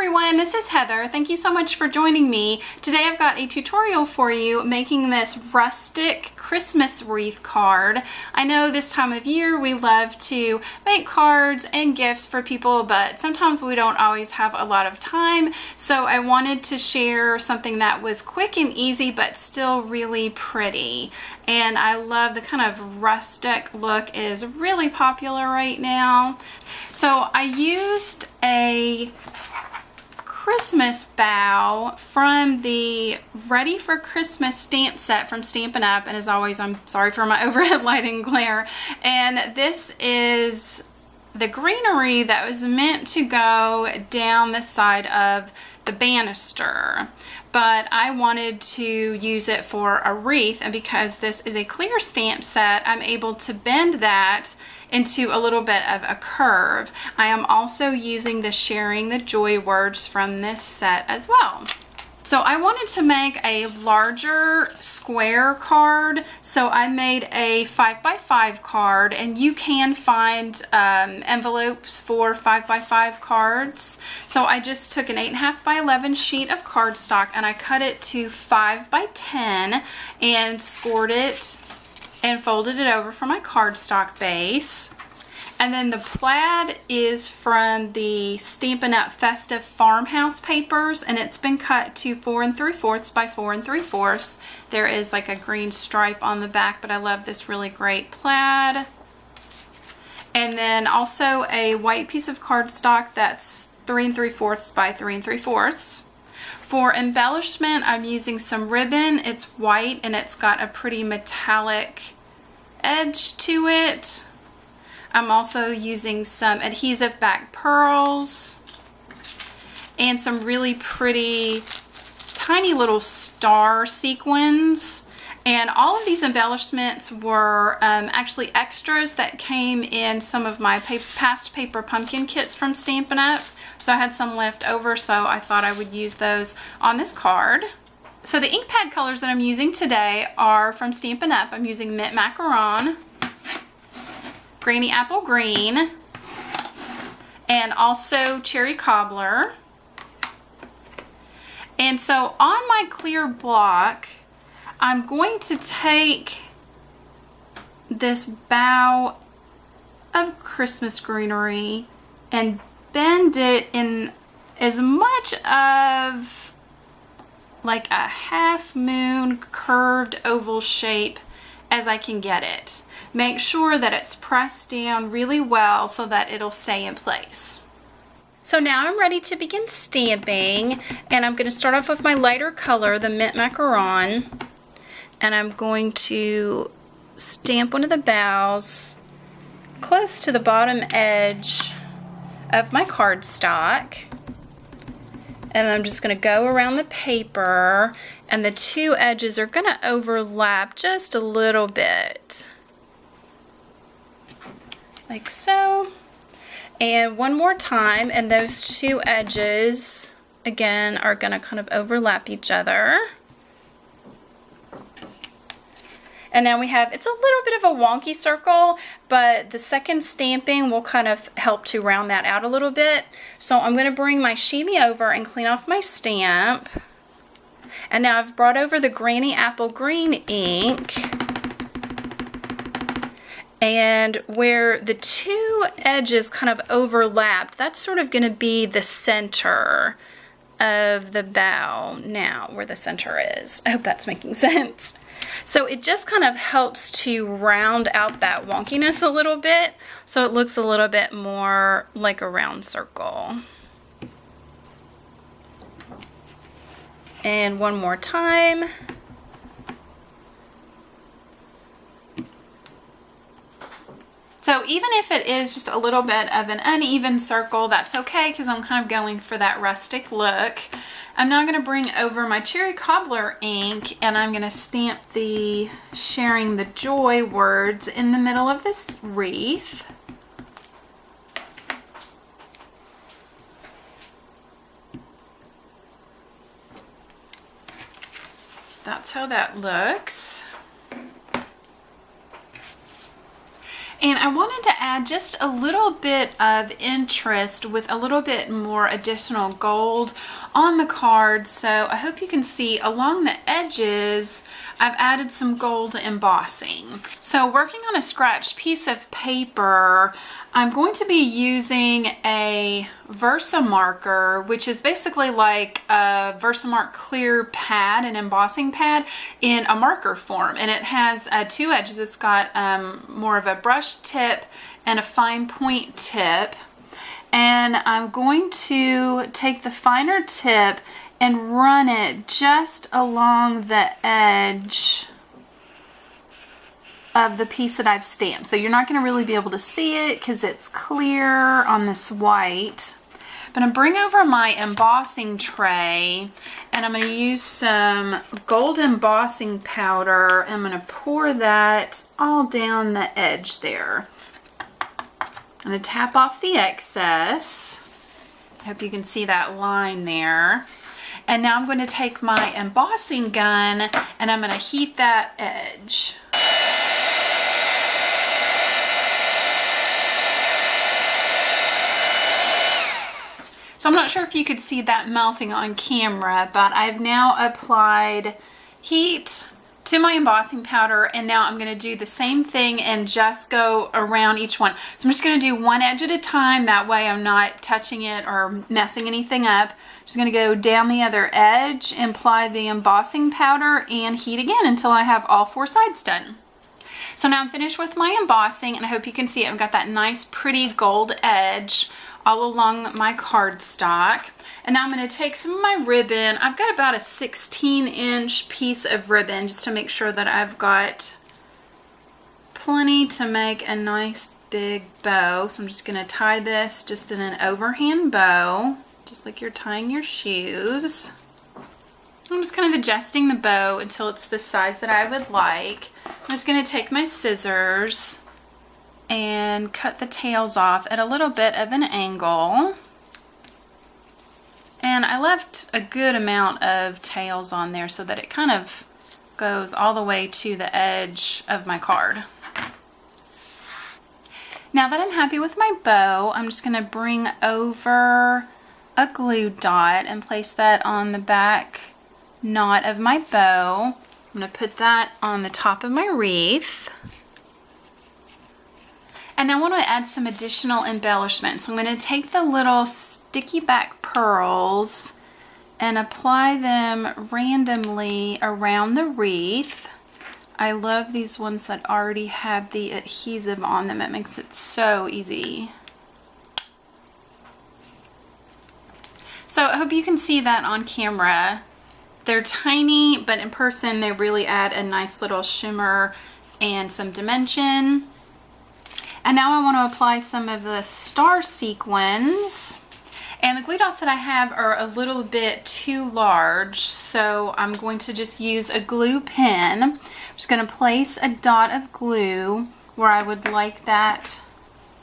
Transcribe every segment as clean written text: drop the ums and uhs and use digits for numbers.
everyone, this is Heather. Thank you so much for joining me. Today I've got a tutorial for you making this rustic Christmas wreath card. I know this time of year we love to make cards and gifts for people, but sometimes we don't always have a lot of time. So I wanted to share something that was quick and easy but still really pretty. And I love the kind of rustic look is really popular right now. So I used a Christmas bow from the Ready for Christmas stamp set from Stampin' Up. And as always, I'm sorry for my overhead lighting glare. And this is the greenery that was meant to go down the side of the banister, but I wanted to use it for a wreath, and because this is a clear stamp set, I'm able to bend that into a little bit of a curve. I am also using the Sharing the Joy words from this set as well. So I wanted to make a larger square card, so I made a 5x5 card, and you can find envelopes for 5x5 cards. So I just took an 8.5 by 11 sheet of cardstock and I cut it to 5x10 and scored it and folded it over for my cardstock base. And then the plaid is from the Stampin' Up! Festive Farmhouse papers, and it's been cut to 4 3/4 by 4 3/4. There is like a green stripe on the back, but I love this really great plaid. And then also a white piece of cardstock that's 3 3/4 by 3 3/4. For embellishment, I'm using some ribbon. It's white and it's got a pretty metallic edge to it. I'm also using some adhesive back pearls and some really pretty tiny little star sequins. And all of these embellishments were actually extras that came in some of my past paper pumpkin kits from Stampin' Up! So I had some left over, so I thought I would use those on this card. So the ink pad colors that I'm using today are from Stampin' Up! I'm using Mint Macaron, Granny Apple Green, and also Cherry Cobbler. And so on my clear block, I'm going to take this bow of Christmas greenery and bend it in as much of like a half moon curved oval shape as I can get it. Make sure that it's pressed down really well so that it'll stay in place. So now I'm ready to begin stamping, and I'm going to start off with my lighter color, the Mint Macaron, and I'm going to stamp one of the bows close to the bottom edge of my cardstock. And I'm just going to go around the paper, and the two edges are going to overlap just a little bit, like so. And one more time, and those two edges again are going to kind of overlap each other. And now we have, it's a little bit of a wonky circle, but the second stamping will kind of help to round that out a little bit. So I'm going to bring my shimmy over and clean off my stamp. And now I've brought over the Granny Apple Green ink. And where the two edges kind of overlapped, that's sort of going to be the center of the bow now, where the center is. I hope that's making sense. So it just kind of helps to round out that wonkiness a little bit, so it looks a little bit more like a round circle. And one more time. So even if it is just a little bit of an uneven circle, that's okay, because I'm kind of going for that rustic look. I'm now going to bring over my Cherry Cobbler ink, and I'm going to stamp the Sharing the Joy words in the middle of this wreath. So that's how that looks. And I wanted to add just a little bit of interest with a little bit more additional gold on the card. So I hope you can see along the edges, I've added some gold embossing. So working on a scratched piece of paper, I'm going to be using a Versamarker, which is basically like a Versamark clear pad, an embossing pad in a marker form. And it has two edges. It's got more of a brush tip and a fine point tip. And I'm going to take the finer tip and run it just along the edge of the piece that I've stamped. So you're not going to really be able to see it because it's clear on this white. But I'm bring over my embossing tray and I'm going to use some gold embossing powder. I'm going to pour that all down the edge there. I'm going to tap off the excess. I hope you can see that line there. And now I'm going to take my embossing gun and I'm going to heat that edge. So I'm not sure if you could see that melting on camera, but I've now applied heat to my embossing powder, and now I'm going to do the same thing and just go around each one. So I'm just going to do one edge at a time. That way I'm not touching it or messing anything up. I'm just going to go down the other edge, apply the embossing powder, and heat again until I have all four sides done. So now I'm finished with my embossing, and I hope you can see it. I've got that nice pretty gold edge all along my cardstock. And now I'm going to take some of my ribbon. I've got about a 16-inch piece of ribbon just to make sure that I've got plenty to make a nice big bow. So I'm just going to tie this just in an overhand bow, just like you're tying your shoes. I'm just kind of adjusting the bow until it's the size that I would like. I'm just going to take my scissors and cut the tails off at a little bit of an angle. And I left a good amount of tails on there so that it kind of goes all the way to the edge of my card. Now that I'm happy with my bow, I'm just going to bring over a glue dot and place that on the back knot of my bow. I'm going to put that on the top of my wreath. And I want to add some additional embellishments. So I'm going to take the little sticky back pearls and apply them randomly around the wreath. I love these ones that already have the adhesive on them. It makes it so easy. So I hope you can see that on camera. They're tiny, but in person they really add a nice little shimmer and some dimension. And now I want to apply some of the star sequins. And the glue dots that I have are a little bit too large, so I'm going to just use a glue pen. I'm just going to place a dot of glue where I would like that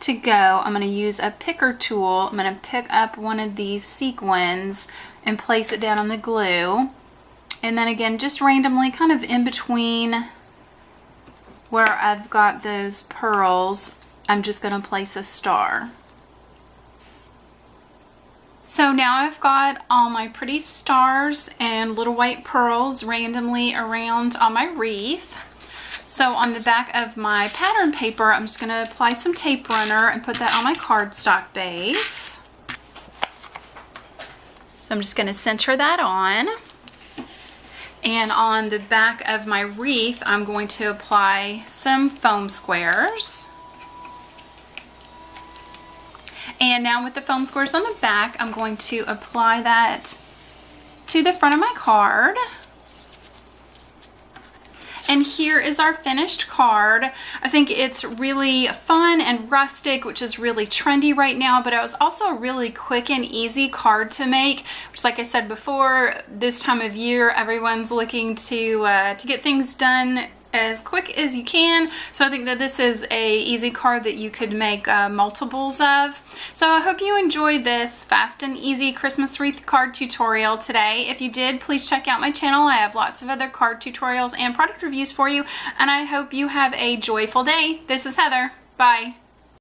to go. I'm going to use a picker tool. I'm going to pick up one of these sequins and place it down on the glue. And then again, just randomly, kind of in between where I've got those pearls, I'm just going to place a star. So now I've got all my pretty stars and little white pearls randomly around on my wreath. So on the back of my pattern paper, I'm just going to apply some tape runner and put that on my cardstock base. So I'm just going to center that on. And on the back of my wreath, I'm going to apply some foam squares. And now with the foam squares on the back, I'm going to apply that to the front of my card. And here is our finished card. I think it's really fun and rustic, which is really trendy right now, but it was also a really quick and easy card to make, which, like I said before, this time of year, everyone's looking to get things done as quick as you can. So I think that this is a easy card that you could make multiples of. So I hope you enjoyed this fast and easy Christmas wreath card tutorial today. If you did, please check out my channel. I have lots of other card tutorials and product reviews for you, and I hope you have a joyful day. This is Heather. Bye.